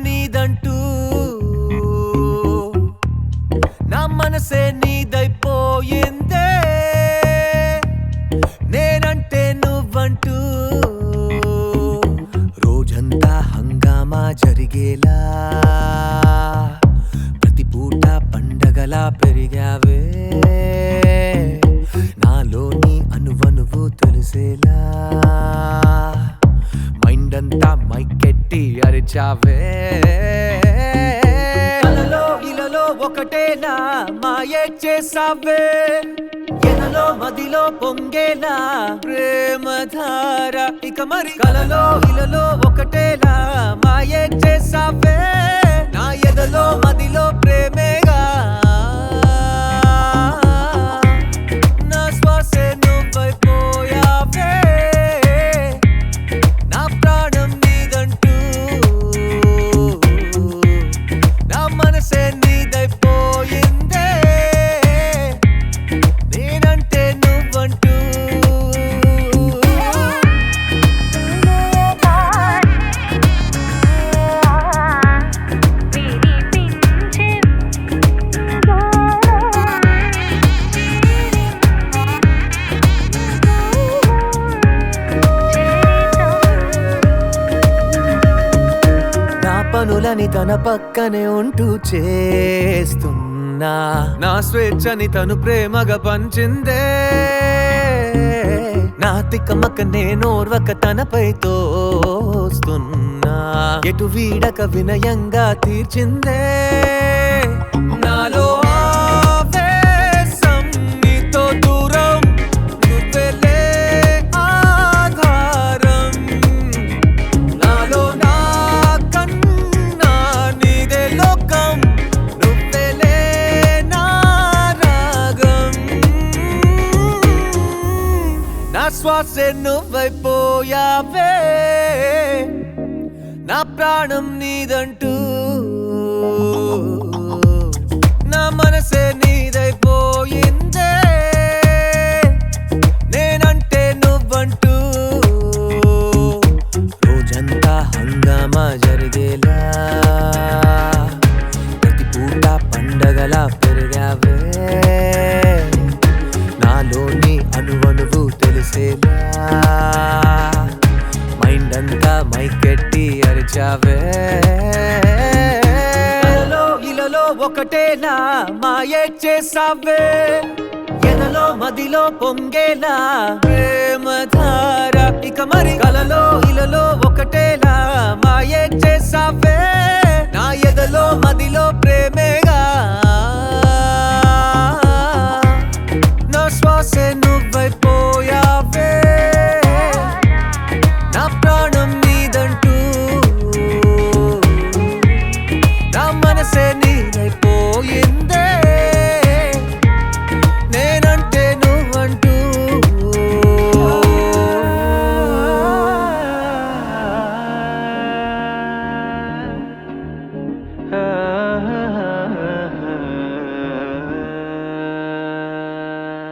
నీదంటూ నా మనసే నీదైపోయిందే నేనంటే నువ్వంటూ రోజంతా హంగామా జరిగేలా ప్రతి పూట పండగలా పెరిగావే నాలోని అనువనువు తెలిసేలా మైండ్ అంతా మైకెట్టి అరిచావే అలలో ఇలలో ఒకటేనా మాయే చేసావే ఎనలో మదిలో పొంగేలా ప్రేమధార ఇక మరి కలలో ఇలలో ఒకటేలా మాయే చేసావే నా ఎదలో మదిలో ప్రేమేగా నా శ్వాసే నువ్వైపోయావే నా ప్రాణం నీదంటూ నా మనసే నీదైపోయిందే నేనంటే నువ్వంటూ పనులని తన పక్కనే ఉంటూ చేస్తున్నా నా స్వేచ్ఛని తను ప్రేమగా పంచిందే నా తిక్కమక్క నేనోర్వక తనపై తోస్తున్నా ఎటు వీడక వినయంగా తీర్చిందే నాలో ఆవేశం నీతో దూరం నువ్వెలే ఆధారం నాలో శ్వాసే నువ్వైపోయావే నా ప్రాణం నీదంటూ నా మనసే నీదైపోయిందే నేనంటే నువ్వంటూ రోజంతా హంగామా జరిగేలా ప్రతి పూట పండగలా పెరిగావే నాలోని అనువనువు తెలిసేలా మైండ్ అంతా మైకెట్టి అరిచావే అలలో ఇలలో ఒకటేనా మాయే చేసావే ఎనలో మదిలో పొంగేలా ప్రేమధార ఇక మరి కలలో ఇలలో ఒకటేలా మాయే చేసావే